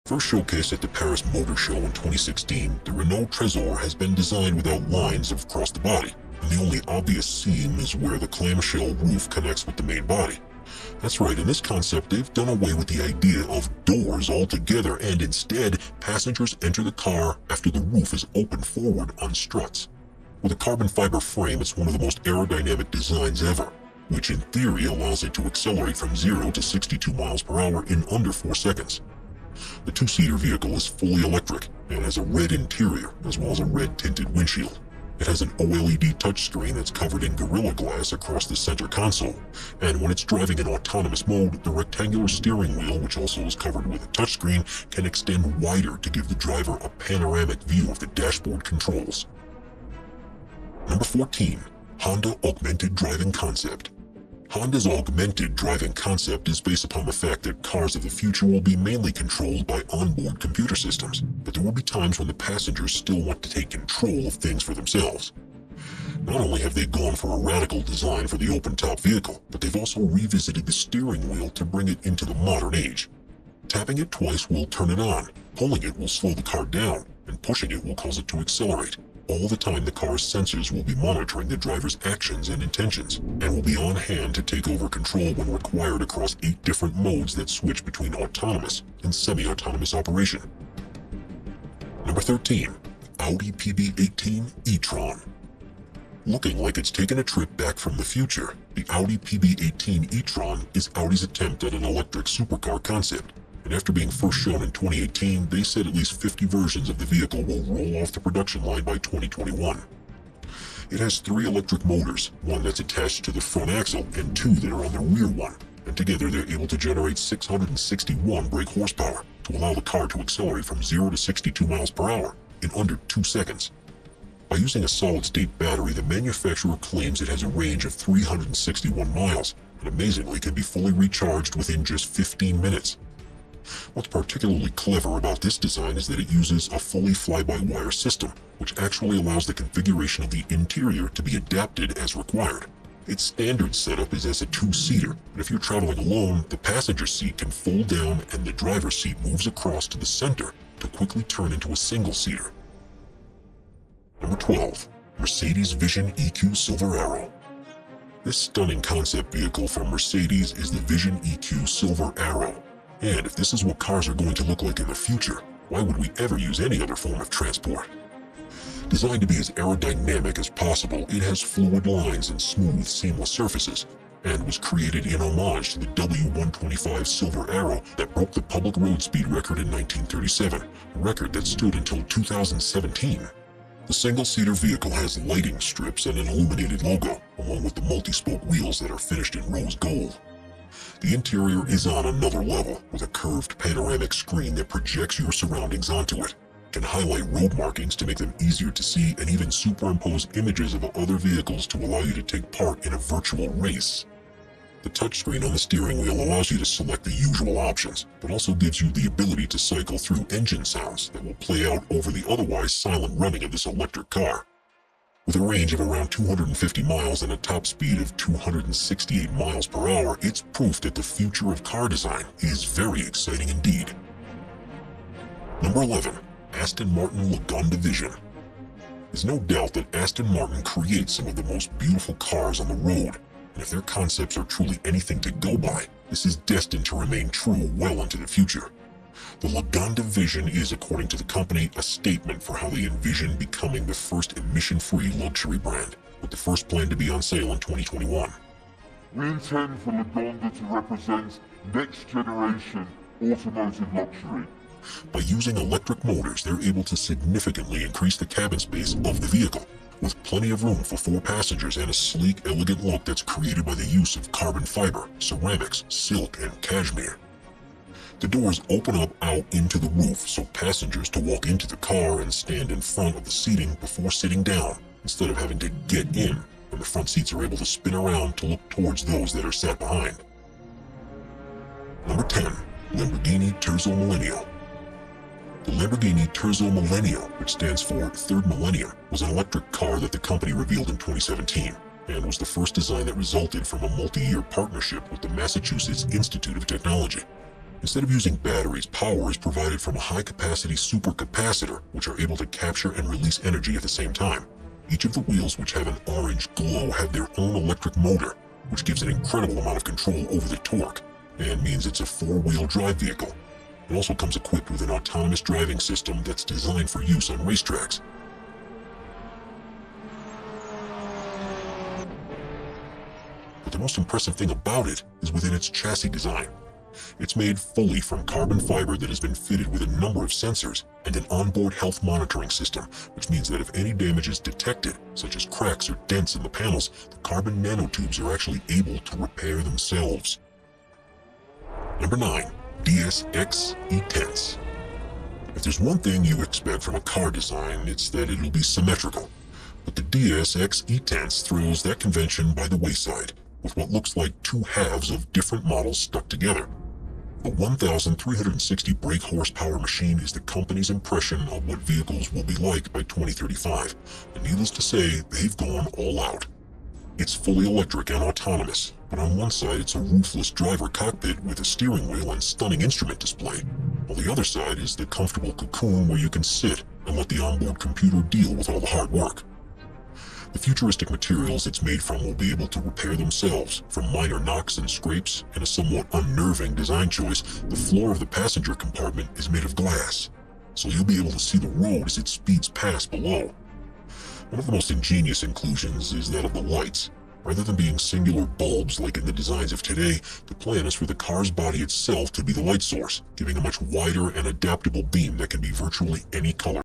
First showcased at the Paris Motor Show in 2016, the Renault Trésor has been designed without lines across the body, and the only obvious seam is where the clamshell roof connects with the main body. That's right, in this concept they've done away with the idea of doors altogether, and instead, passengers enter the car after the roof is opened forward on struts. With a carbon fiber frame, it's one of the most aerodynamic designs ever, which in theory allows it to accelerate from 0 to 62 miles per hour in under 4 seconds. The two-seater vehicle is fully electric and has a red interior as well as a red-tinted windshield. It has an OLED touchscreen that's covered in Gorilla Glass across the center console, and when it's driving in autonomous mode, the rectangular steering wheel, which also is covered with a touchscreen, can extend wider to give the driver a panoramic view of the dashboard controls. Number 14. Honda Augmented Driving Concept. Honda's augmented driving concept is based upon the fact that cars of the future will be mainly controlled by onboard computer systems, but there will be times when the passengers still want to take control of things for themselves. Not only have they gone for a radical design for the open-top vehicle, but they've also revisited the steering wheel to bring it into the modern age. Tapping it twice will turn it on, pulling it will slow the car down, and pushing it will cause it to accelerate. All the time the car's sensors will be monitoring the driver's actions and intentions, and will be on hand to take over control when required across 8 different modes that switch between autonomous and semi-autonomous operation. Number 13. Audi PB18 e-tron. Looking like it's taken a trip back from the future, the Audi PB18 e-tron is Audi's attempt at an electric supercar concept. And after being first shown in 2018, they said at least 50 versions of the vehicle will roll off the production line by 2021. It has 3 electric motors, one that's attached to the front axle and 2 that are on the rear one, and together they're able to generate 661 brake horsepower to allow the car to accelerate from 0 to 62 miles per hour in under 2 seconds. By using a solid-state battery, the manufacturer claims it has a range of 361 miles, and amazingly can be fully recharged within just 15 minutes. What's particularly clever about this design is that it uses a fully fly-by-wire system, which actually allows the configuration of the interior to be adapted as required. Its standard setup is as a 2-seater, and if you're traveling alone, the passenger seat can fold down and the driver's seat moves across to the center to quickly turn into a single-seater. Number 12. Mercedes Vision EQ Silver Arrow. This stunning concept vehicle from Mercedes is the Vision EQ Silver Arrow. And if this is what cars are going to look like in the future, why would we ever use any other form of transport? Designed to be as aerodynamic as possible, it has fluid lines and smooth, seamless surfaces, and was created in homage to the W125 Silver Arrow that broke the public road speed record in 1937, a record that stood until 2017. The single-seater vehicle has lighting strips and an illuminated logo, along with the multi-spoke wheels that are finished in rose gold. The interior is on another level, with a curved panoramic screen that projects your surroundings onto it. It can highlight road markings to make them easier to see, and even superimpose images of other vehicles to allow you to take part in a virtual race. The touchscreen on the steering wheel allows you to select the usual options, but also gives you the ability to cycle through engine sounds that will play out over the otherwise silent running of this electric car. With a range of around 250 miles and a top speed of 268 miles per hour, it's proof that the future of car design is very exciting indeed. Number 11. Aston Martin Lagonda Vision. There's no doubt that Aston Martin creates some of the most beautiful cars on the road, and if their concepts are truly anything to go by, this is destined to remain true well into the future. The Lagonda Vision is, according to the company, a statement for how they envision becoming the first emission-free luxury brand, with the first plan to be on sale in 2021. We intend for Lagonda to represent next-generation automotive luxury. By using electric motors, they're able to significantly increase the cabin space of the vehicle, with plenty of room for 4 passengers and a sleek, elegant look that's created by the use of carbon fiber, ceramics, silk, and cashmere. The doors open up out into the roof so passengers to walk into the car and stand in front of the seating before sitting down, instead of having to get in, and the front seats are able to spin around to look towards those that are sat behind. Number 10. Lamborghini Terzo Millennio. The Lamborghini Terzo Millennio, which stands for Third Millennium, was an electric car that the company revealed in 2017, and was the first design that resulted from a multi-year partnership with the Massachusetts Institute of Technology. Instead of using batteries, power is provided from a high-capacity supercapacitor, which are able to capture and release energy at the same time. Each of the wheels, which have an orange glow, have their own electric motor, which gives an incredible amount of control over the torque, and means it's a four-wheel drive vehicle. It also comes equipped with an autonomous driving system that's designed for use on racetracks. But the most impressive thing about it is within its chassis design. It's made fully from carbon fiber that has been fitted with a number of sensors and an onboard health monitoring system, which means that if any damage is detected, such as cracks or dents in the panels, the carbon nanotubes are actually able to repair themselves. Number 9. DSX E-Tense. If there's one thing you expect from a car design, it's that it'll be symmetrical. But the DSX E-Tense throws that convention by the wayside, with what looks like two halves of different models stuck together. The 1,360 brake horsepower machine is the company's impression of what vehicles will be like by 2035, and needless to say, they've gone all out. It's fully electric and autonomous, but on one side it's a roofless driver cockpit with a steering wheel and stunning instrument display, while the other side is the comfortable cocoon where you can sit and let the onboard computer deal with all the hard work. The futuristic materials it's made from will be able to repair themselves, from minor knocks and scrapes, and a somewhat unnerving design choice, the floor of the passenger compartment is made of glass, so you'll be able to see the road as it speeds past below. One of the most ingenious inclusions is that of the lights. Rather than being singular bulbs like in the designs of today, the plan is for the car's body itself to be the light source, giving a much wider and adaptable beam that can be virtually any color.